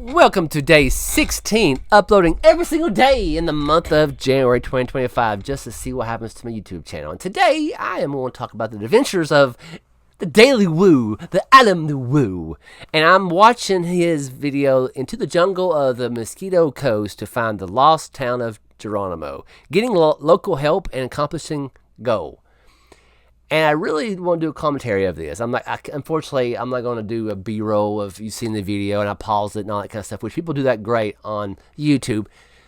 Welcome to day 16, uploading every single day in the month of January 2025 just to see what happens to my YouTube channel. And today I am going to talk about the adventures of the Daily Woo, the Adam the Woo. And I'm watching his video Into the Jungle of the Mosquito Coast to find the lost town of Geronimo, getting local help and accomplishing goal. And I really want to do a commentary of this. Unfortunately, I'm not going to do a B-roll of you seeing the video and I pause it and all that kind of stuff, which people do that great on YouTube.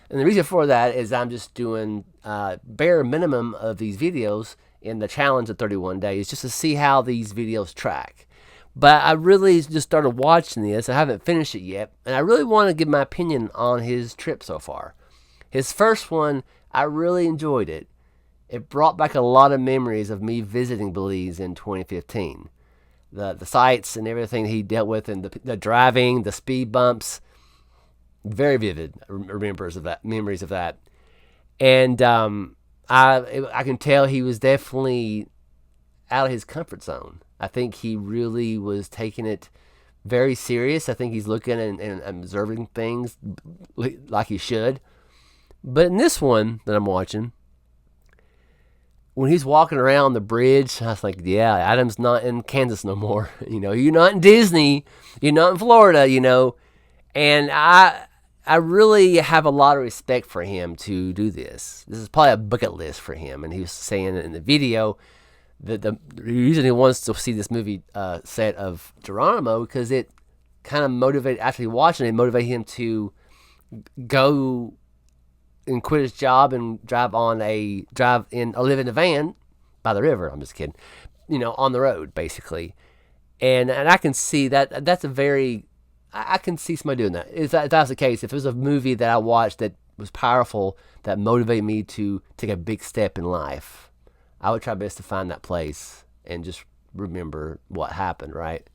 And the reason for that is I'm just doing bare minimum of these videos in the challenge of 31 days just to see how these videos track. But I really just started watching this. I haven't finished it yet. And I really want to give my opinion on his trip so far. His first one, I really enjoyed it. It brought back a lot of memories of me visiting Belize in 2015. The sights and everything he dealt with, and the driving, the speed bumps, very vivid memories of that. And I can tell he was definitely out of his comfort zone. I think he really was taking it very serious. I think he's looking and observing things like he should. But in this one that I'm watching, when he's walking around the bridge, I was like, yeah, Adam's not in Kansas no more. You're not in Disney. You're not in Florida, And I really have a lot of respect for him to do this. This is probably a bucket list for him. And he was saying in the video that the reason he wants to see this movie set of Geronimo, because it kind of motivated, after watching it, motivated him to go and quit his job and live in a van by the river. I'm just kidding. On the road basically. And I can see that that's I can see somebody doing that. If that's the case, if it was a movie that I watched that was powerful, that motivated me to take a big step in life, I would try best to find that place and just remember what happened, right?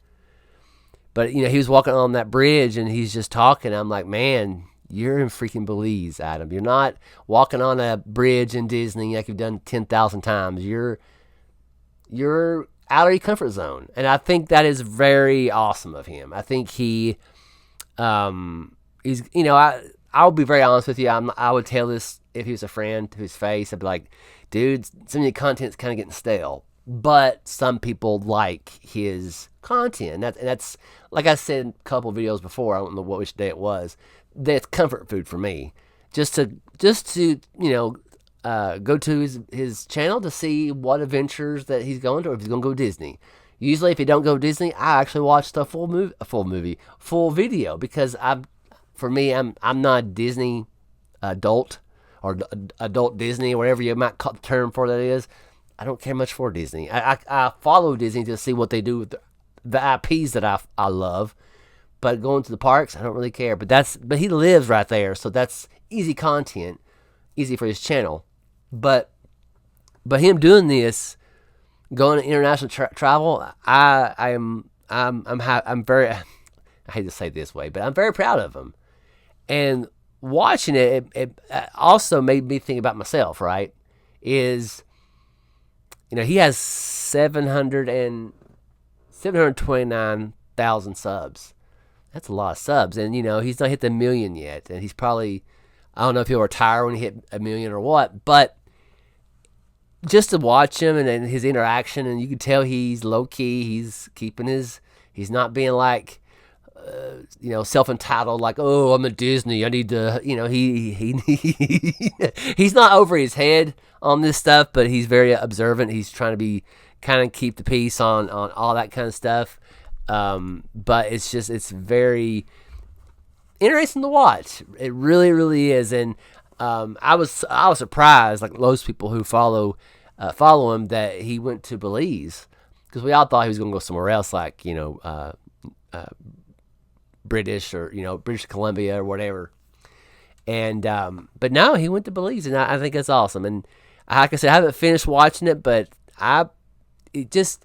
But he was walking on that bridge and he's just talking. I'm like, man, you're in freaking Belize, Adam. You're not walking on a bridge in Disney like you've done 10,000 times. You're out of your comfort zone. And I think that is very awesome of him. I think he's, I'll be very honest with you. I would tell this if he was a friend to his face. I'd be like, dude, some of your content's kind of getting stale. But some people like his content. And that's like I said a couple of videos before. I don't know which day it was. That's comfort food for me. Just to go to his channel to see what adventures that he's going to, or if he's going to go to Disney. Usually, if he don't go to Disney, I actually watch the full video, because I'm not a Disney adult or adult Disney, or whatever you might call the term for that is. I don't care much for Disney. I follow Disney to see what they do with the IPs that I love. But going to the parks, I don't really care. But he lives right there, so that's easy content, easy for his channel. But him doing this, going to international travel, I'm very, I hate to say it this way, but I'm very proud of him. And watching it also made me think about myself. Right? He has 729,000 subs. That's a lot of subs. And, he's not hit the 1 million yet. And he's probably, I don't know if he'll retire when he hit 1 million or what. But just to watch him and his interaction, and you can tell he's low-key. He's keeping he's not being like, self-entitled, like, oh, I'm at Disney. I need to, he's not over his head on this stuff, but he's very observant. He's trying to kind of keep the peace on all that kind of stuff. But it's very interesting to watch. It really, really is. And I was surprised, like most people who follow him, that he went to Belize, because we all thought he was going to go somewhere else, like British or British Columbia or whatever. And but no, he went to Belize, and I think that's awesome. And like I said, I haven't finished watching it, but it's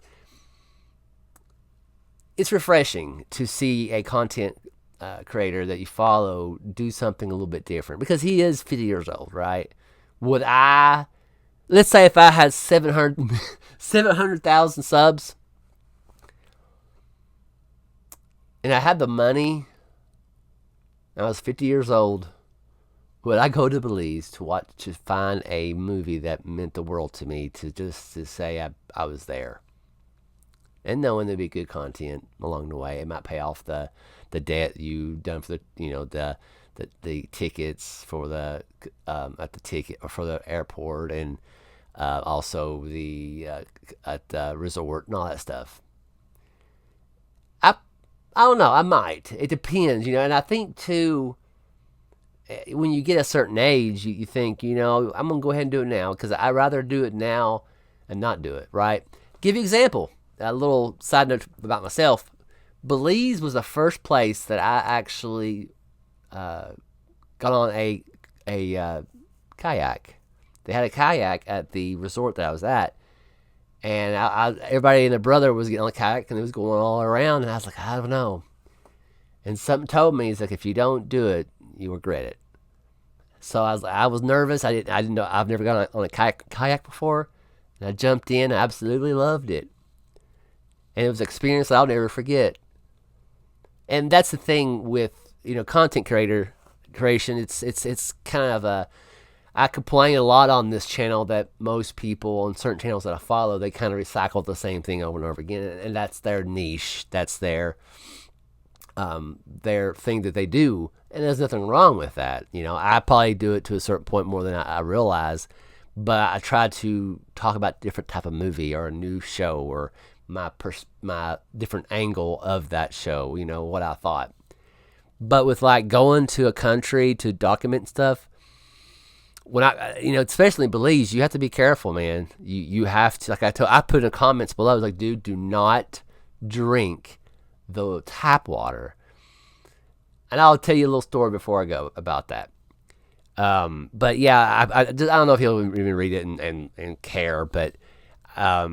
refreshing to see a content creator that you follow do something a little bit different, because he is 50 years old, right? Let's say if I had 700,000 subs and I had the money I was 50 years old, would I go to Belize to find a movie that meant the world to me, to say I was there, and knowing there'd be good content along the way. It might pay off the debt you done for the tickets for the at the ticket or for the airport, and also the at the resort and all that stuff. I I don't know. I might. It depends, and I think too, when you get a certain age, you think, I'm gonna go ahead and do it now because I'd rather do it now and not do it. Right? Give you an example. A little side note about myself. Belize was the first place that I actually got on a kayak. They had a kayak at the resort that I was at, and everybody and their brother was getting on the kayak, and it was going all around, and I was like, I don't know. And something told me, it's like, if you don't do it, you regret it. So I was nervous. I didn't know. I've never gone on a kayak before, and I jumped in. I absolutely loved it, and it was an experience that I'll never forget. And that's the thing with content creation. It's kind of a, I complain a lot on this channel that most people on certain channels that I follow, they kind of recycle the same thing over and over again, and that's their niche. That's their thing that they do, and there's nothing wrong with that. I probably do it to a certain point more than I realize, but I try to talk about different type of movie or a new show or my different angle of that show. What I thought. But with like going to a country to document stuff, when especially in Belize, you have to be careful, man. You have to, like I put in the comments below, I was like, dude, do not drink the tap water. And I'll tell you a little story before I go about that. But yeah, I don't know if he'll even read it and care, but I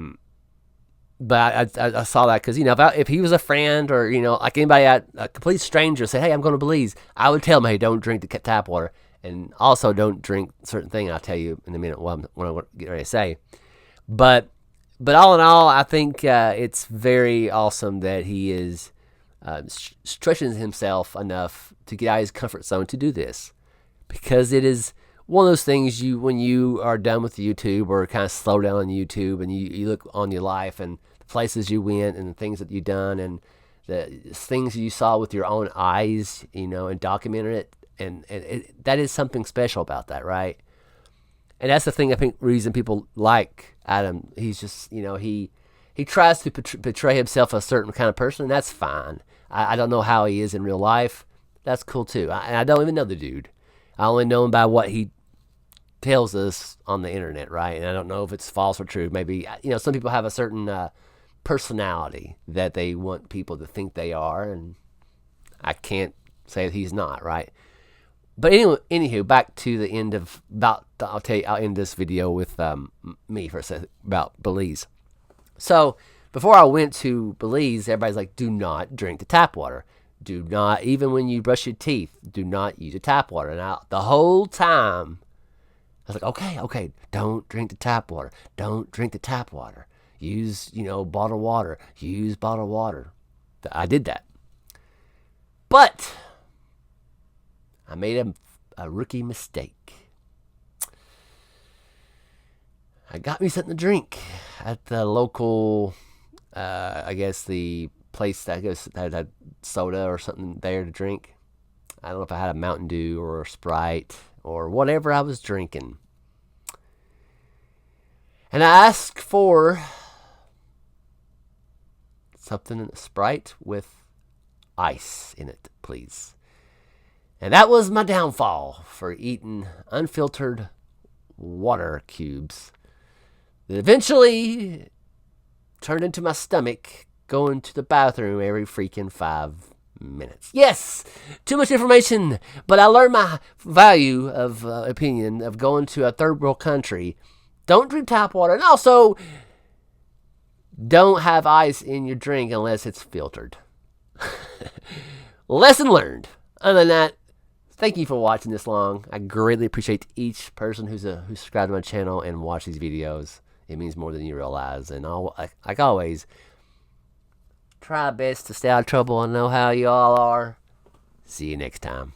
saw that because if he was a friend or like anybody, a complete stranger said, hey, I'm going to Belize, I would tell him, hey, don't drink the tap water, and also don't drink certain thing. I'll tell you in a minute what I get ready to say. But all in all, I think it's very awesome that he is stretching himself enough to get out of his comfort zone to do this, because it is one of those things when you are done with YouTube or kind of slow down on YouTube and you look on your life and the places you went and the things that you've done and the things you saw with your own eyes, and documented it, and that is something special about that, right? And that's the thing, I think, reason people like Adam. He's just, he tries to portray himself a certain kind of person, and that's fine. I don't know how he is in real life. That's cool too. And I don't even know the dude. I only know him by what he tells us on the internet, right? And I don't know if it's false or true. Maybe, some people have a certain personality that they want people to think they are, and I can't say that he's not, right? But anywho, back to the end of I'll end this video with me for a second about Belize. So before I went to Belize, everybody's like, do not drink the tap water. Do not, even when you brush your teeth, do not use the tap water. And the whole time, I was like, okay, don't drink the tap water. Don't drink the tap water. Use, bottled water. Use bottled water. I did that. But I made a rookie mistake. I got me something to drink at the local, I guess the place that had soda or something there to drink. I don't know if I had a Mountain Dew or a Sprite or whatever I was drinking. And I asked for something in a Sprite with ice in it, please. And that was my downfall for eating unfiltered water cubes that eventually turned into my stomach going to the bathroom every freaking 5 minutes. Yes, too much information, but I learned my value of opinion of going to a third world country. Don't drink tap water, and also don't have ice in your drink unless it's filtered. Lesson learned. Other than that, thank you for watching this long. I greatly appreciate each person who's subscribed to my channel and watched these videos. It means more than you realize. And like always, try best to stay out of trouble. I know how you all are. See you next time.